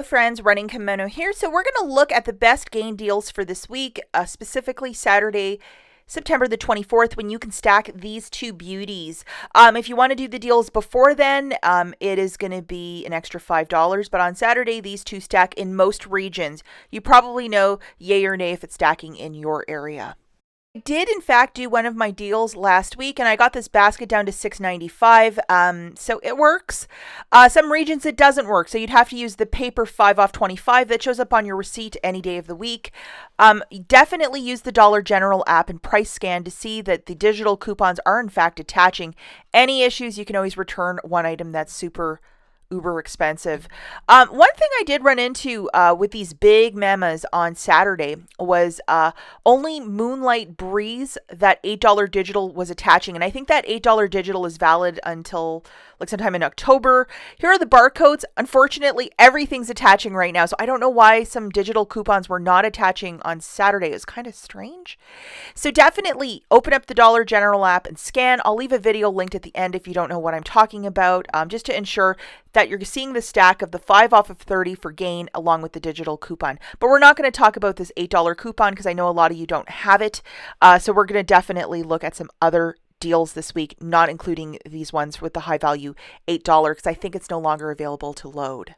Friends, Running Kimono here. So we're going to look at the best gain deals for this week, specifically Saturday, September the 24th, when you can stack these two beauties. If you want to do the deals before then, it is going to be an extra $5. But on Saturday, these two stack in most regions. You probably know yay or nay if it's stacking in your area. I did in fact do one of my deals last week, and I got this basket down to $6.95. So it works. Some regions it doesn't work, so you'd have to use the paper 5 off 25 that shows up on your receipt any day of the week. Definitely use the Dollar General app and price scan to see that the digital coupons are in fact attaching. Any issues, you can always return one item that's super uber expensive. One thing I did run into with these big memas on Saturday was only Moonlight Breeze, that $8 digital was attaching. And I think that $8 digital is valid until like sometime in October. Here are the barcodes. Unfortunately, everything's attaching right now. So I don't know why some digital coupons were not attaching on Saturday. It was kind of strange. So definitely open up the Dollar General app and scan. I'll leave a video linked at the end if you don't know what I'm talking about, just to ensure that you're seeing the stack of the 5 off of 30 for gain along with the digital coupon. But we're not going to talk about this $8 coupon because I know a lot of you don't have it. So we're going to definitely look at some other deals this week, not including these ones with the high value $8 because I think it's no longer available to load.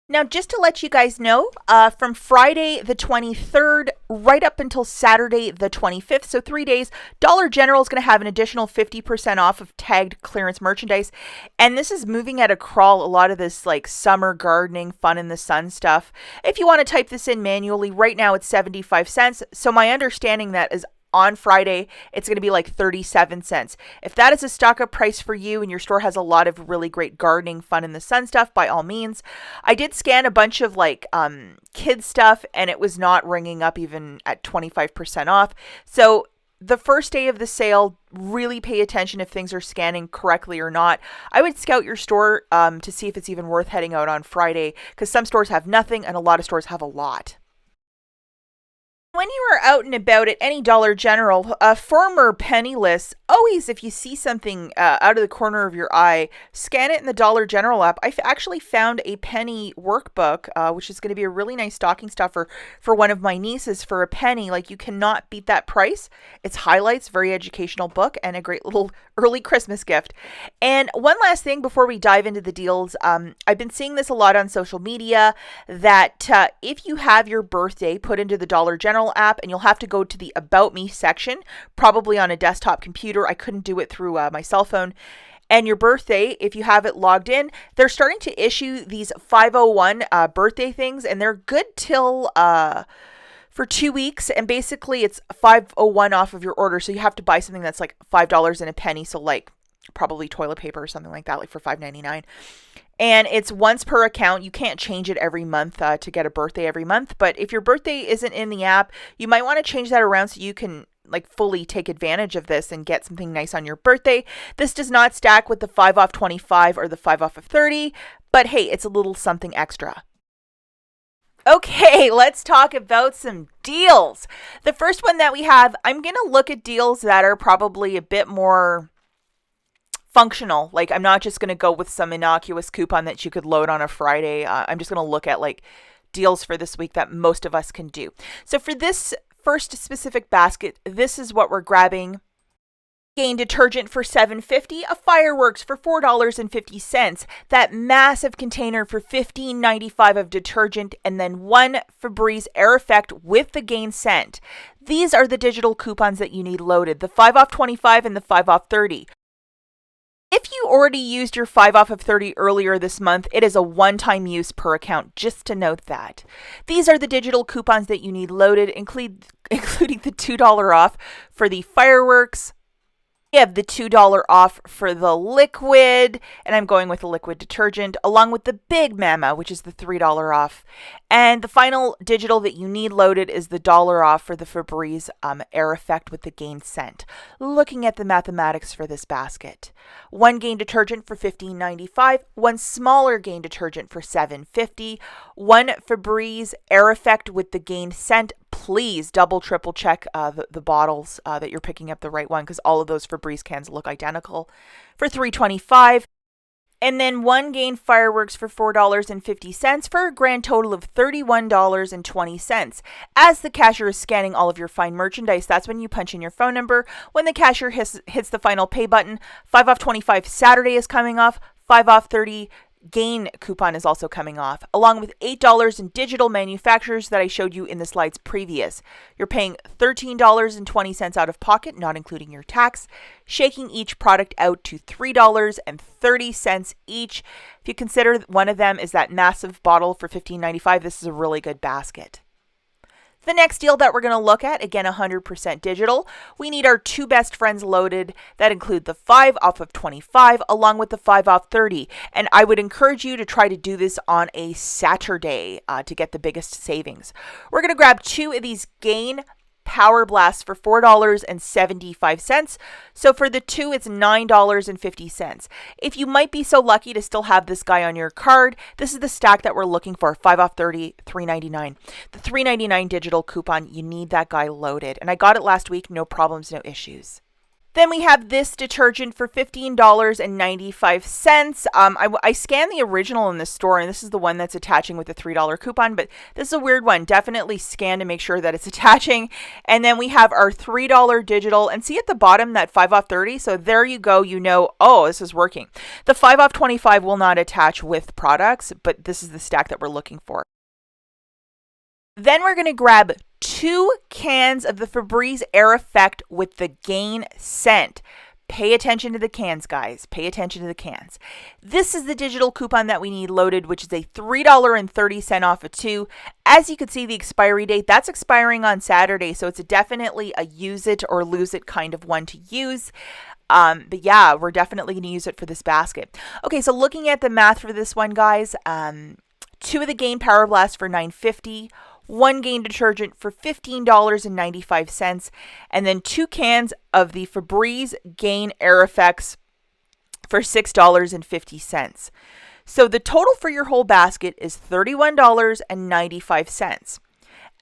Now, just to let you guys know, from Friday the 23rd right up until Saturday the 25th, so 3 days, Dollar General is going to have an additional 50% off of tagged clearance merchandise. And this is moving at a crawl, a lot of this like summer gardening, fun in the sun stuff. If you want to type this in manually, right now it's 75 cents. So my understanding that is on Friday, it's going to be like 37 cents. If that is a stock up price for you and your store has a lot of really great gardening, fun in the sun stuff, by all means. I did scan a bunch of like kids stuff and it was not ringing up even at 25% off. So the first day of the sale, really pay attention if things are scanning correctly or not. I would scout your store to see if it's even worth heading out on Friday because some stores have nothing and a lot of stores have a lot. When you are out and about at any Dollar General, former penniless, always if you see something out of the corner of your eye, scan it in the Dollar General app. I've actually found a penny workbook, which is going to be a really nice stocking stuffer for one of my nieces for a penny. Like, you cannot beat that price. It's highlights, very educational book, and a great little early Christmas gift. And one last thing before we dive into the deals, I've been seeing this a lot on social media, that if you have your birthday put into the Dollar General app, and you'll have to go to the About Me section, probably on a desktop computer. I couldn't do it through my cell phone. And your birthday, if you have it logged in, they're starting to issue these 501 birthday things, and they're good till for 2 weeks. And basically, it's 501 off of your order. So you have to buy something that's like $5 and a penny. So like probably toilet paper or something like that, like for $5.99. And it's once per account. You can't change it every month to get a birthday every month. But if your birthday isn't in the app, you might want to change that around so you can like fully take advantage of this and get something nice on your birthday. This does not stack with the 5 off 25 or the 5 off of 30, but hey, it's a little something extra. Okay, let's talk about some deals. The first one that we have, I'm going to look at deals that are probably a bit more functional. Like, I'm not just going to go with some innocuous coupon that you could load on a Friday. I'm just going to look at like deals for this week that most of us can do. So for this first specific basket, this is what we're grabbing. Gain detergent for $7.50, a fireworks for $4.50, that massive container for $15.95 of detergent, and then one Febreze Air Effect with the Gain scent. These are the digital coupons that you need loaded, the 5 off 25 and the 5 off 30. If you already used your 5 off of 30 earlier this month, it is a one-time use per account, just to note that. These are the digital coupons that you need loaded, including the $2 off for the fireworks. We have the $2 off for the liquid, and I'm going with the liquid detergent, along with the Big Mama, which is the $3 off. And the final digital that you need loaded is the $1 off for the Febreze Air Effect with the Gain scent. Looking at the mathematics for this basket. One Gain detergent for $15.95, one smaller Gain detergent for $7.50, one Febreze Air Effect with the Gain scent. Please double, triple check the bottles that you're picking up the right one, because all of those Febreze cans look identical, for $3.25. And then one Gain fireworks for $4.50 for a grand total of $31.20. As the cashier is scanning all of your fine merchandise, that's when you punch in your phone number. When the cashier hits the final pay button, 5 off 25 Saturday is coming off, 5 off 30 Gain coupon is also coming off, along with $8 in digital manufacturers that I showed you in the slides previous. You're paying $13.20 out of pocket, not including your tax, shaking each product out to $3.30 each. If you consider one of them is that massive bottle for $15.95, this is a really good basket. The next deal that we're going to look at, again 100% digital, we need our two best friends loaded that include the 5 off of 25 along with the 5 off 30. And I would encourage you to try to do this on a Saturday to get the biggest savings. We're going to grab two of these Gain Power Blasts for $4.75. So for the two, it's $9.50. If you might be so lucky to still have this guy on your card, this is the stack that we're looking for, 5 off 30, $3.99. The $3.99 digital coupon, you need that guy loaded. And I got it last week, no problems, no issues. Then we have this detergent for $15.95. I scanned the original in the store, and this is the one that's attaching with the $3 coupon, but this is a weird one. Definitely scan to make sure that it's attaching. And then we have our $3 digital, and see at the bottom that 5 off 30? So there you go, you know, oh, this is working. The 5 off 25 will not attach with products, but this is the stack that we're looking for. Then we're going to grab 2 cans of the Febreze Air Effect with the Gain scent. Pay attention to the cans, guys. Pay attention to the cans. This is the digital coupon that we need loaded, which is a $3.30 off of 2. As you can see, the expiry date, that's expiring on Saturday, so it's definitely a use it or lose it kind of one to use. But yeah, we're definitely going to use it for this basket. Okay, so looking at the math for this one, guys, 2 of the Gain Power Blast for $9.50. 1 Gain detergent for $15.95, and then 2 cans of the Febreze Gain Air Effects for $6.50. So the total for your whole basket is $31.95.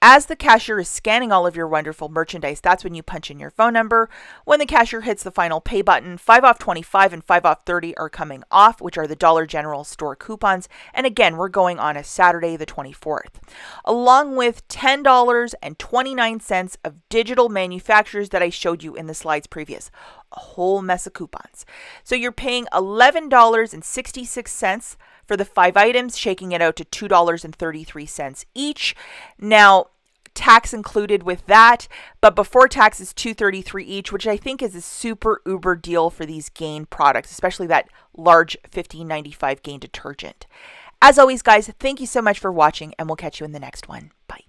As the cashier is scanning all of your wonderful merchandise, that's when you punch in your phone number. When the cashier hits the final pay button, 5 off 25 and 5 off 30 are coming off, which are the Dollar General store coupons. And again, we're going on a Saturday, the 24th, along with $10.29 of digital manufacturers that I showed you in the slides previous. A whole mess of coupons. So you're paying $11.66 for the 5 items, shaking it out to $2.33 each. Now, tax included with that, but before tax is $2.33 each, which I think is a super uber deal for these Gain products, especially that large $15.95 Gain detergent. As always, guys, thank you so much for watching, and we'll catch you in the next one. Bye.